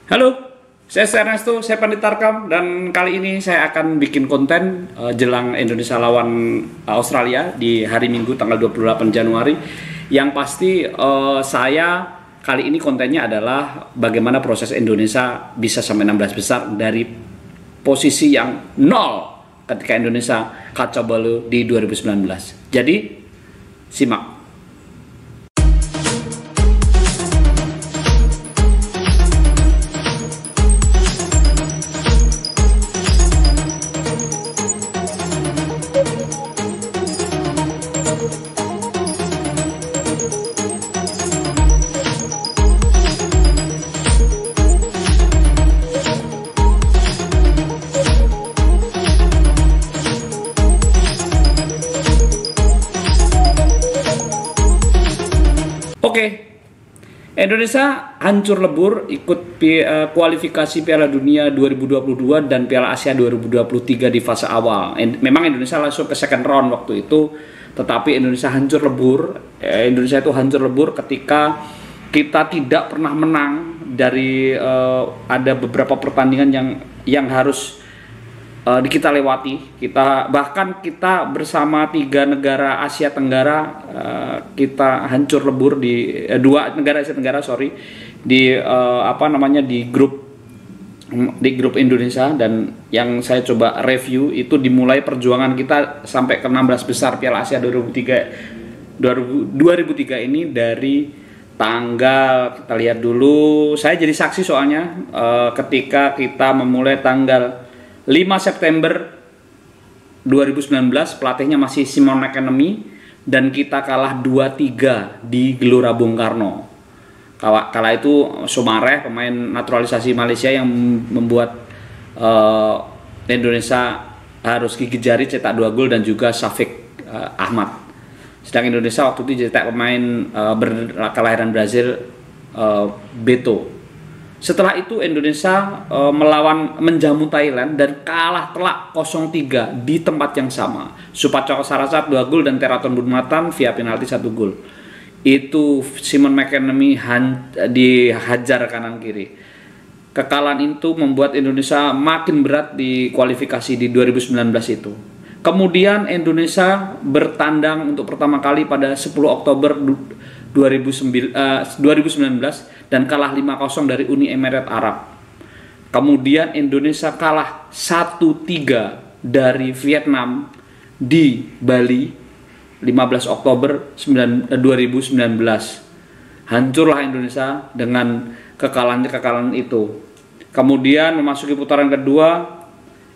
Halo, saya Ernesto, saya Pandit Tarkam, dan kali ini saya akan bikin konten jelang Indonesia lawan Australia di hari Minggu tanggal 28 Januari. Yang pasti saya kali ini kontennya adalah bagaimana proses Indonesia bisa sampai 16 besar dari posisi yang nol ketika Indonesia kacau balau di 2019. Jadi, simak. Oke, Indonesia hancur lebur ikut kualifikasi Piala Dunia 2022 dan Piala Asia 2023 di fase awal. Memang Indonesia langsung ke second round waktu itu, tetapi Indonesia hancur lebur. Indonesia itu hancur lebur ketika kita tidak pernah menang dari ada beberapa pertandingan yang harus kita lewati. Bahkan kita bersama 3 negara Asia Tenggara kita hancur lebur di 2 negara Asia Tenggara di grup Indonesia. Dan yang saya coba review itu dimulai perjuangan kita sampai ke 16 besar Piala Asia 2003 ini dari tanggal, kita lihat dulu, saya jadi saksi soalnya ketika kita memulai tanggal 5 September 2019, pelatihnya masih Simon McManamy, dan kita kalah 2-3 di Gelora Bung Karno. Kala itu Soumaré, pemain naturalisasi Malaysia, yang membuat Indonesia harus gigit jari cetak 2 gol, dan juga Syafiq Ahmad. Sedang Indonesia waktu itu cetak pemain kelahiran Brazil, Beto. Setelah itu Indonesia menjamu Thailand dan kalah telak 0-3 di tempat yang sama. Supacok Sarasat 2 gol dan Teraton Bunmatan via penalti 1 gol. Itu Simon McManamy dihajar kanan kiri. Kekalahan itu membuat Indonesia makin berat di kualifikasi di 2019 itu. Kemudian Indonesia bertandang untuk pertama kali pada 10 Oktober 2019 dan kalah 5-0 dari Uni Emirat Arab. Kemudian Indonesia kalah 1-3 dari Vietnam di Bali 15 Oktober 2019. Hancurlah Indonesia dengan kekalahan itu. Kemudian memasuki putaran kedua,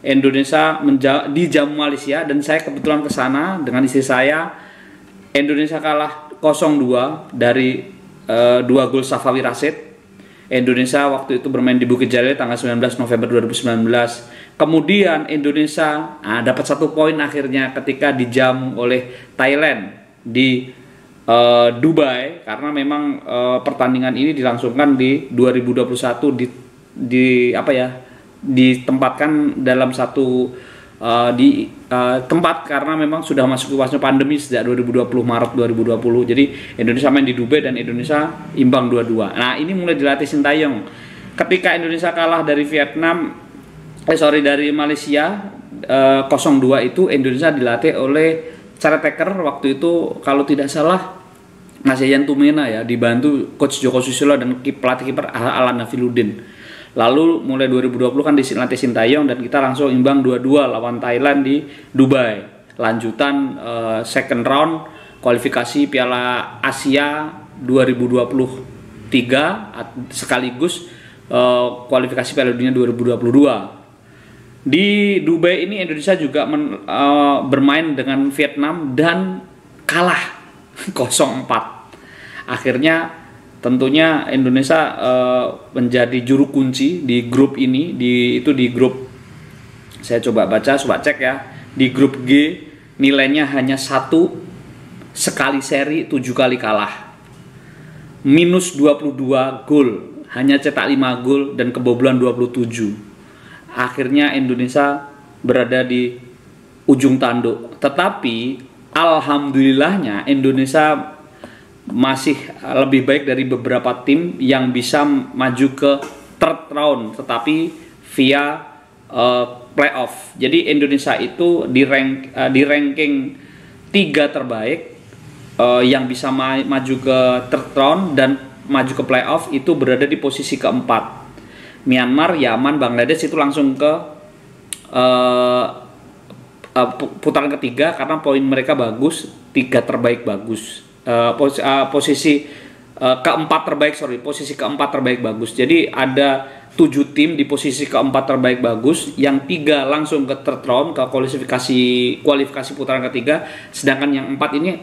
Indonesia dijamu Malaysia, dan saya kebetulan ke sana dengan istri saya. Indonesia kalah 0-2 dari 2 gol Safawi Rashid. Indonesia waktu itu bermain di Bukit Jalil tanggal 19 November 2019. Kemudian Indonesia dapat 1 poin akhirnya ketika dijamu oleh Thailand di Dubai, karena memang pertandingan ini dilangsungkan di 2021 ditempatkan dalam satu tempat karena memang sudah masuk ke fase pandemi sejak 2020, Maret 2020. Jadi Indonesia main di Dubai dan Indonesia imbang 2-2. Nah, ini mulai dilatih Sintayong. Ketika Indonesia kalah dari dari Malaysia 0-2 itu, Indonesia dilatih oleh caretaker waktu itu, kalau tidak salah Mas Yayan Tumena ya, dibantu coach Joko Susilo dan pelatih kiper Alan Nafiluddin. Lalu mulai 2020 kan dilatih Sintayong, dan kita langsung imbang 2-2 lawan Thailand di Dubai. Lanjutan second round kualifikasi Piala Asia 2023 sekaligus kualifikasi Piala Dunia 2022. Di Dubai ini Indonesia juga bermain dengan Vietnam dan kalah 0-4. Akhirnya tentunya Indonesia menjadi juru kunci di grup ini. Di grup, saya coba cek ya, di grup G nilainya hanya 1, sekali seri 7 kali kalah, minus 22 gol, hanya cetak 5 gol dan kebobolan 27. Akhirnya Indonesia berada di ujung tanduk. Tetapi alhamdulillahnya Indonesia masih lebih baik dari beberapa tim yang bisa maju ke third round, tetapi via playoff. Jadi Indonesia itu di ranking 3 terbaik yang bisa maju ke third round dan maju ke playoff itu berada di posisi keempat. Myanmar, Yaman, Bangladesh itu langsung ke putaran ketiga karena poin mereka bagus, 3 terbaik bagus. Posisi keempat terbaik bagus. Jadi ada 7 tim di posisi keempat terbaik bagus, yang 3 langsung ke third round, ke kualifikasi putaran ketiga, sedangkan yang 4 ini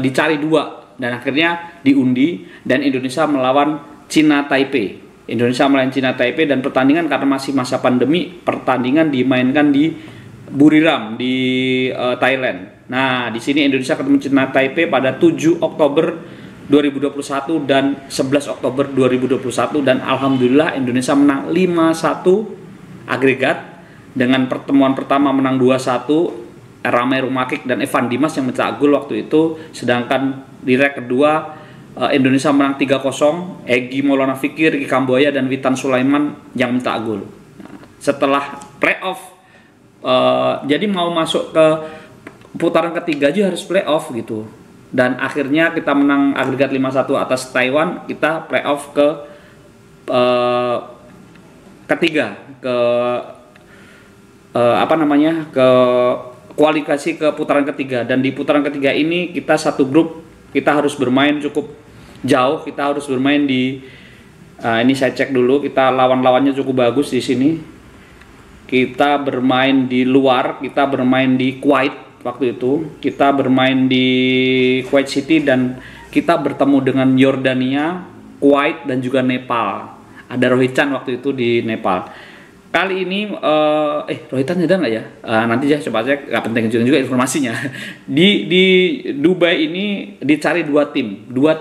dicari 2 dan akhirnya diundi, dan Indonesia melawan Cina Taipei. Dan pertandingan karena masih masa pandemi, pertandingan dimainkan di Buriram di Thailand. Nah, di sini Indonesia ketemu Cina Taipei pada 7 Oktober 2021 dan 11 Oktober 2021, dan alhamdulillah Indonesia menang 5-1 agregat, dengan pertemuan pertama menang 2-1, Ramai Rumakik dan Evan Dimas yang mencetak gol waktu itu, sedangkan di leg kedua Indonesia menang 3-0, Egy Maulana Fikri, Ricky Kambuaya dan Witan Sulaiman yang mencetak gol. Nah, setelah playoff, jadi mau masuk ke putaran ketiga aja harus playoff gitu. Dan akhirnya kita menang agregat 5-1 atas Taiwan, kita playoff ke ketiga, ke ke kualifikasi ke putaran ketiga. Dan di putaran ketiga ini kita satu grup, kita harus bermain cukup jauh, kita harus bermain di ini saya cek dulu, kita lawan-lawannya cukup bagus di sini. Kita bermain di luar, kita bermain di Kuwait waktu itu, kita bermain di Kuwait City, dan kita bertemu dengan Yordania, Kuwait dan juga Nepal. Ada Rohitchan waktu itu di Nepal. Kali ini Rohitchan ada nggak ya? Nanti ya coba cek, nggak penting juga informasinya. Di Dubai ini dicari 2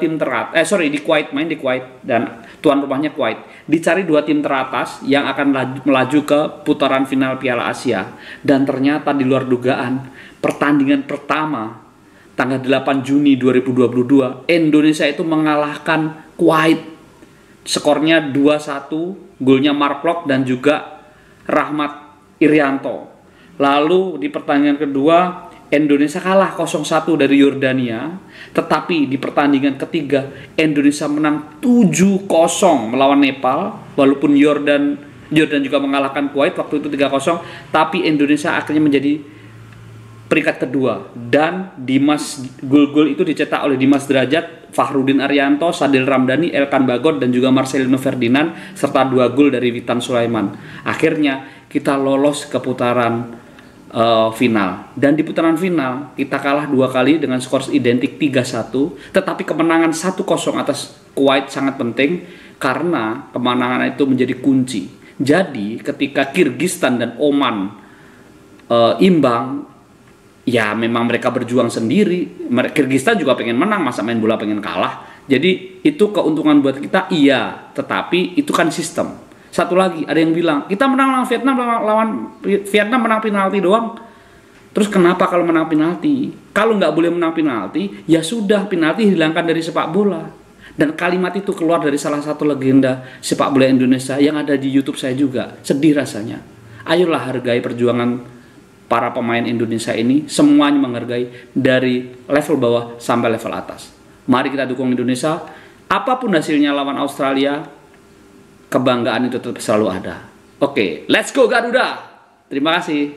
tim teratas. Di Kuwait, main di Kuwait, dan tuan rumahnya Kuwait. Dicari 2 tim teratas yang akan melaju ke putaran final Piala Asia. Dan ternyata di luar dugaan, pertandingan pertama tanggal 8 Juni 2022, Indonesia itu mengalahkan Kuwait. Skornya 2-1, golnya Mark Klok dan juga Rahmat Irianto. Lalu di pertandingan kedua Indonesia kalah 0-1 dari Yordania, tetapi di pertandingan ketiga Indonesia menang 7-0 melawan Nepal, walaupun Jordan juga mengalahkan Kuwait waktu itu 3-0, tapi Indonesia akhirnya menjadi peringkat kedua, dan gol-gol itu dicetak oleh Dimas Derajat, Fahrudin Arianto, Sadil Ramdhani, Elkan Bagot dan juga Marcelino Ferdinand, serta 2 gol dari Witan Sulaiman. Akhirnya kita lolos ke putaran final, dan di putaran final kita kalah 2 kali dengan skor identik 3-1, tetapi kemenangan 1-0 atas Kuwait sangat penting karena kemenangan itu menjadi kunci. Jadi ketika Kirgistan dan Oman imbang, ya memang mereka berjuang sendiri. Kirgistan juga pengen menang, masa main bola pengen kalah. Jadi itu keuntungan buat kita, iya, tetapi itu kan sistem. Satu lagi, ada yang bilang kita menang lawan Vietnam menang penalti doang. Terus kenapa kalau menang penalti? Kalau nggak boleh menang penalti, ya sudah, penalti hilangkan dari sepak bola. Dan kalimat itu keluar dari salah satu legenda sepak bola Indonesia yang ada di YouTube saya juga. Sedih rasanya. Ayolah hargai perjuangan para pemain Indonesia ini, semuanya menghargai dari level bawah sampai level atas. Mari kita dukung Indonesia. Apapun hasilnya lawan Australia, kebanggaan itu tetap selalu ada. Oke, let's go Garuda. Terima kasih.